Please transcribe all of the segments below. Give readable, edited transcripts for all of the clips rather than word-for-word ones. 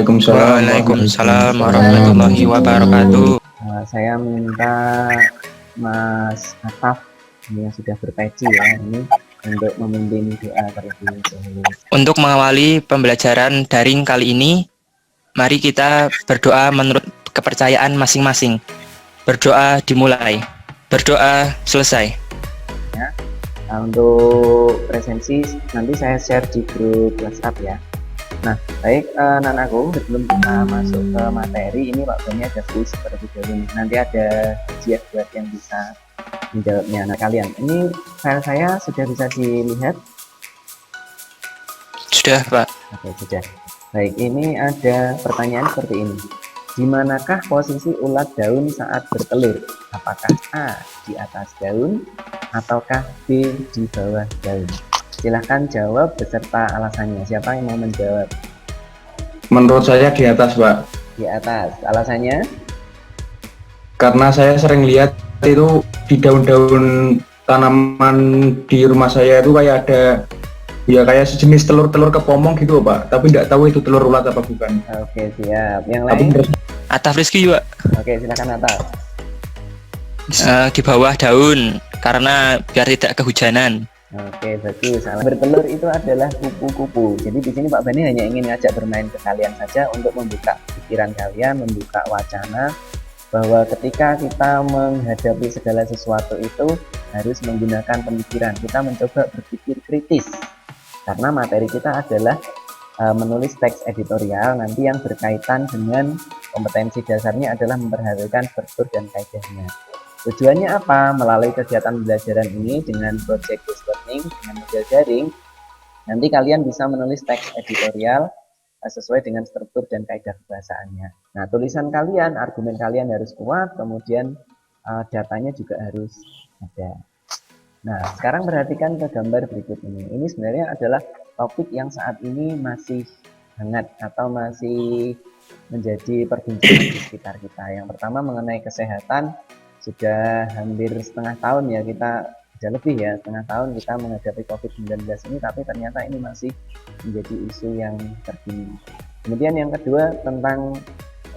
Waalaikumsalam Waalaikumsalam warahmatullahi warahmatullahi wabarakatuh. Saya minta Mas Ataf ini yang sudah berpeci ya ini untuk memimpin doa terlebih dahulu. Untuk mengawali pembelajaran daring kali ini, mari kita berdoa menurut kepercayaan masing-masing. Berdoa dimulai, berdoa selesai. Ya. Nah, untuk presensi nanti saya share di grup WhatsApp ya. Nah, baik anak-anakku, sebelum kita masuk ke materi ini waktunya ada kuis seperti dahulu. Nanti ada ujian buat yang bisa menjawabnya. Nah, kalian ini file saya sudah bisa dilihat? Sudah, Pak. Oke, sudah. Baik, ini ada pertanyaan seperti ini. Di manakah posisi ulat daun saat bertelur? Apakah A di atas daun ataukah B di bawah daun? Silahkan jawab beserta alasannya. Siapa yang mau menjawab? Menurut saya di atas, Pak. Di atas. Alasannya? Karena saya sering lihat itu di daun-daun tanaman di rumah saya itu kayak ada ya kayak sejenis telur-telur kepomong gitu, Pak. Tapi tidak tahu itu telur ulat apa bukan. Oke, siap. Yang Tapi lain? Ataf Rizky juga. Oke, silakan Ataf. Di bawah daun, karena biar tidak kehujanan. Oke, bagus. Bertelur itu adalah kupu-kupu. Jadi di sini Pak Bani hanya ingin ngajak bermain ke kalian saja untuk membuka pikiran kalian, membuka wacana bahwa ketika kita menghadapi segala sesuatu itu harus menggunakan pemikiran. Kita mencoba berpikir kritis. Karena materi kita adalah menulis teks editorial nanti yang berkaitan dengan kompetensi dasarnya adalah memperhatikan struktur dan kaidahnya. Tujuannya apa? Melalui kegiatan pembelajaran ini dengan project based learning, dengan model daring, nanti kalian bisa menulis teks editorial sesuai dengan struktur dan kaidah kebahasaannya. Nah, tulisan kalian, argumen kalian harus kuat, kemudian datanya juga harus ada. Nah, sekarang perhatikan ke gambar berikut ini. Ini sebenarnya adalah topik yang saat ini masih hangat atau masih menjadi perbincangan di sekitar kita. Yang pertama mengenai kesehatan. Sudah hampir setengah tahun ya kita, sudah lebih ya setengah tahun kita menghadapi COVID-19 ini, tapi ternyata ini masih menjadi isu yang terkini. Kemudian yang kedua tentang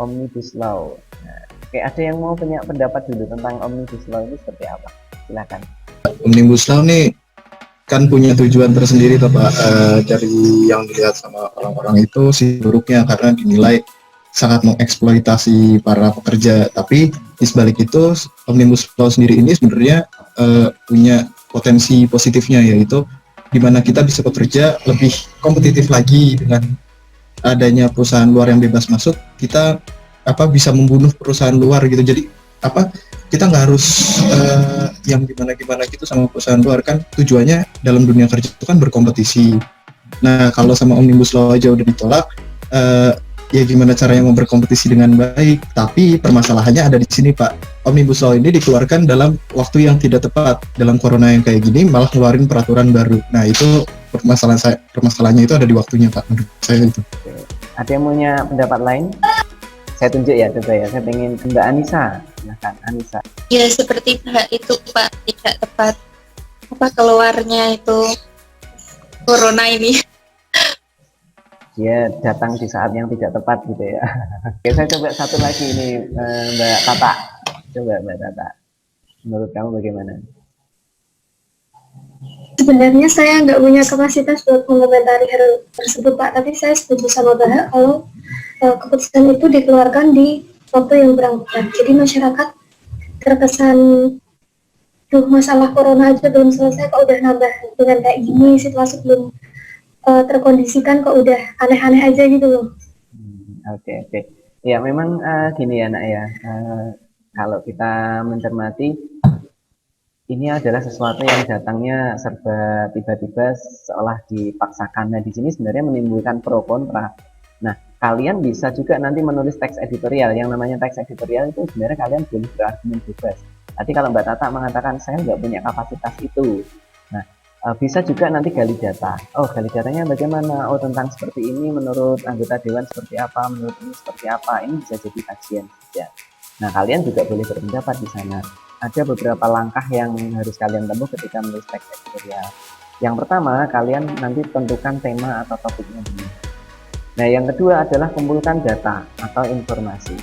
Omnibus Law. Nah, oke, ada yang mau punya pendapat dulu tentang Omnibus Law ini seperti apa? Silakan. Omnibus Law ini kan punya tujuan tersendiri toh, Pak. Dari yang dilihat sama orang-orang itu sih buruknya karena dinilai sangat mengeksploitasi para pekerja. Tapi di sebalik itu Omnibus Law sendiri ini sebenarnya punya potensi positifnya, yaitu di mana kita bisa bekerja lebih kompetitif lagi dengan adanya perusahaan luar yang bebas masuk. Kita bisa membunuh perusahaan luar gitu. Jadi kita nggak harus yang gimana gitu sama perusahaan luar. Kan tujuannya dalam dunia kerja itu kan berkompetisi. Nah, kalau sama Omnibus Law aja udah ditolak, ya gimana caranya mau berkompetisi dengan baik. Tapi permasalahannya ada di sini, Pak. Omnibus Law ini dikeluarkan dalam waktu yang tidak tepat. Dalam corona yang kayak gini malah ngeluarin peraturan baru. Nah, itu permasalahannya itu ada di waktunya, Pak, menurut saya itu. Ada yang punya pendapat lain? Saya tunjuk ya, coba ya. Saya pengen Mbak Anissa. Silahkan, Anissa. Ya, seperti itu, Pak, tidak tepat. Keluarnya itu corona ini. Dia datang di saat yang tidak tepat gitu ya. Oke, saya coba satu lagi ini, Mbak Tata. Coba Mbak Tata, menurut kamu bagaimana? Sebenarnya saya nggak punya kapasitas buat mengomentari hal tersebut, Pak. Tapi saya setuju sama Mbak kalau keputusan itu dikeluarkan di waktu yang berangkat. Jadi masyarakat terkesan, masalah corona aja belum selesai kok udah nambah dengan kayak gini, situasi belum terkondisikan kok udah aneh-aneh aja gitu loh. Oke. Ya memang gini ya nak ya, kalau kita mencermati ini adalah sesuatu yang datangnya serba tiba-tiba seolah dipaksakan. Nah di sini sebenarnya menimbulkan pro kontra. Nah kalian bisa juga nanti menulis teks editorial. Yang namanya teks editorial itu sebenarnya kalian boleh berargumen bebas. Tadi kalau Mbak Tata mengatakan saya nggak punya kapasitas itu. Nah bisa juga nanti gali data. Oh, gali datanya bagaimana? Oh, tentang seperti ini menurut anggota dewan seperti apa, menurut ini seperti apa. Ini bisa jadi kajian saja. Nah, kalian juga boleh berpendapat di sana. Ada beberapa langkah yang harus kalian tempuh ketika menulis teks editorial. Yang pertama, kalian nanti tentukan tema atau topiknya dulu. Nah, yang kedua adalah kumpulkan data atau informasi.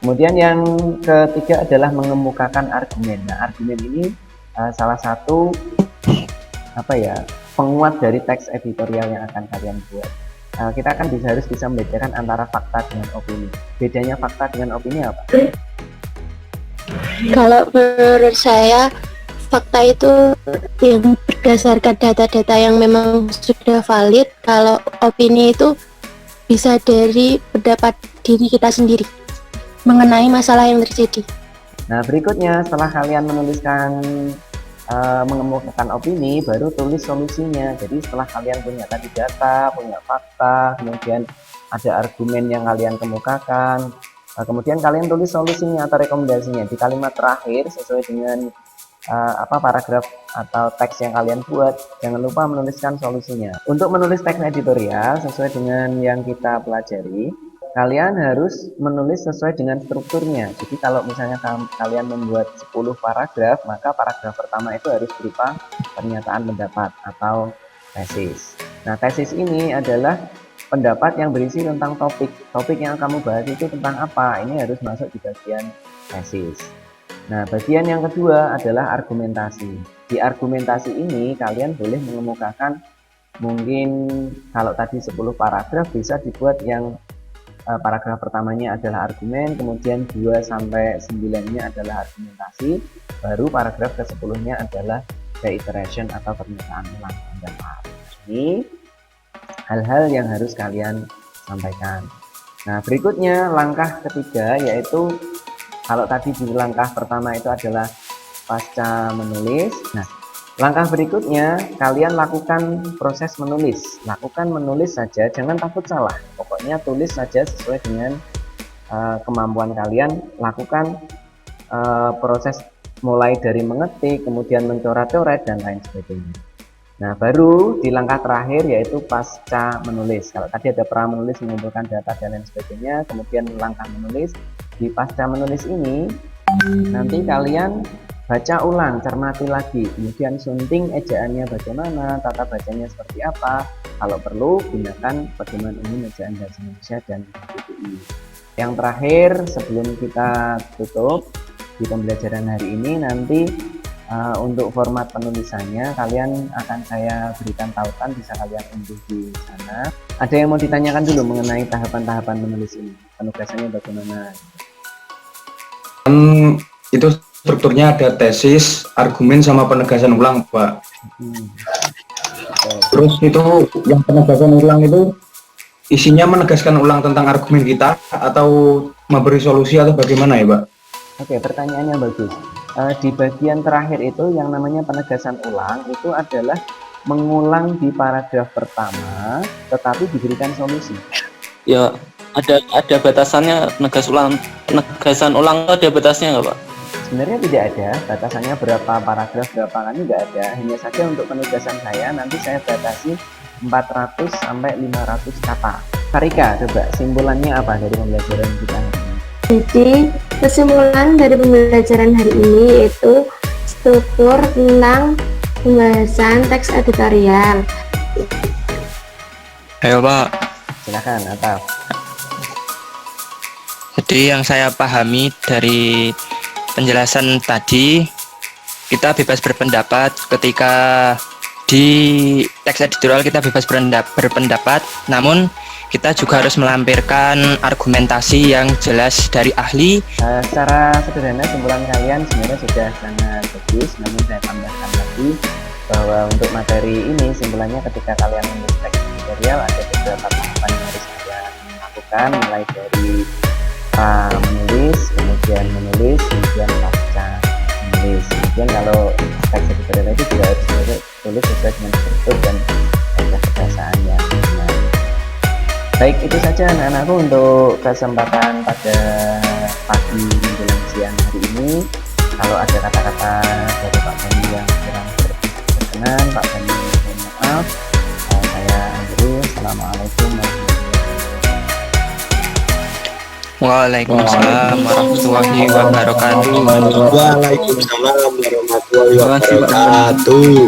Kemudian yang ketiga adalah mengemukakan argumen. Nah, argumen ini salah satu penguat dari teks editorial yang akan kalian buat. Kita akan harus bisa membedakan antara fakta dengan opini. Bedanya fakta dengan opini apa? Kalau menurut saya, fakta itu yang berdasarkan data-data yang memang sudah valid. Kalau opini itu bisa dari pendapat diri kita sendiri mengenai masalah yang terjadi. Nah, berikutnya setelah kalian menuliskan mengemukakan opini, baru tulis solusinya. Jadi setelah kalian punya tadi data, punya fakta, kemudian ada argumen yang kalian kemukakan, kemudian kalian tulis solusinya atau rekomendasinya di kalimat terakhir sesuai dengan paragraf atau teks yang kalian buat. Jangan lupa menuliskan solusinya. Untuk menulis teks editorial sesuai dengan yang kita pelajari, kalian harus menulis sesuai dengan strukturnya. Jadi kalau misalnya kalian membuat 10 paragraf, maka paragraf pertama itu harus berupa pernyataan pendapat atau tesis. Nah, tesis ini adalah pendapat yang berisi tentang topik. Topik yang kamu bahas itu tentang apa? Ini harus masuk di bagian tesis. Nah, bagian yang kedua adalah argumentasi. Di argumentasi ini kalian boleh mengemukakan, mungkin kalau tadi 10 paragraf bisa dibuat yang paragraf pertamanya adalah argumen, kemudian 2-9-nya adalah argumentasi, baru paragraf ke-10-nya adalah reiteration atau pernyataan ulang pendapat. Ini hal-hal yang harus kalian sampaikan. Nah, berikutnya langkah ketiga, yaitu kalau tadi di langkah pertama itu adalah pasca menulis. Nah, langkah berikutnya kalian lakukan proses menulis. Lakukan menulis saja, jangan takut salah. Pokoknya tulis saja sesuai dengan kemampuan kalian. Lakukan proses mulai dari mengetik, kemudian mencoret-coret dan lain sebagainya. Nah, baru di langkah terakhir yaitu pasca menulis. Kalau tadi ada pra menulis, mengumpulkan data dan lain sebagainya, kemudian langkah menulis. Di pasca menulis ini nanti kalian baca ulang, cermati lagi, kemudian sunting ejaannya bagaimana, tata bacanya seperti apa. Kalau perlu gunakan pedoman umum ejaan bahasa Indonesia dan KBBI. Yang terakhir sebelum kita tutup di pembelajaran hari ini, nanti untuk format penulisannya kalian akan saya berikan tautan, bisa kalian unduh di sana. Ada yang mau ditanyakan dulu mengenai tahapan-tahapan menulis ini, penugasannya bagaimana? Itu strukturnya ada tesis, argumen, sama penegasan ulang, Pak. Terus itu yang penegasan ulang itu isinya menegaskan ulang tentang argumen kita atau memberi solusi atau bagaimana ya, Pak? Oke, pertanyaannya bagus. Di bagian terakhir itu yang namanya penegasan ulang itu adalah mengulang di paragraf pertama tetapi diberikan solusi. Ya, ada batasannya penegasan ulang ada batasnya nggak, Pak? Sebenarnya tidak ada batasannya berapa paragraf berapa kali, nggak ada. Hanya saja untuk penugasan saya nanti saya batasi 400 sampai 500 kata. Karika, coba simpulannya apa dari pembelajaran kita? Jadi kesimpulan dari pembelajaran hari ini yaitu struktur tentang pembahasan teks editorial. Ayo, Pak. Silakan, Ataf. Jadi yang saya pahami dari penjelasan tadi, kita bebas berpendapat. Ketika di teks editorial kita bebas berpendapat, namun kita juga harus melampirkan argumentasi yang jelas dari ahli. Secara sederhana simpulan kalian sebenarnya sudah sangat bagus, namun saya tambahkan lagi bahwa untuk materi ini simpulannya ketika kalian menulis teks editorial ada beberapa tahapan yang harus kalian lakukan, mulai dari menulis, kemudian menulis, kemudian pasca menulis. Kemudian kalau teks editorial itu juga harus tulis sesuai dengan struktur dan bahasaan yang benar. Baik, itu saja anak-anakku untuk kesempatan pada pagi menjelang siang hari ini. Kalau ada kata-kata dari Pak Bani yang kurang berkenan, Pak Bani mohon maaf. Saya akhiri. Assalamualaikum Waalaikumsalam warahmatullahi wabarakatuh. Waalaikumsalam warahmatullahi wabarakatuh.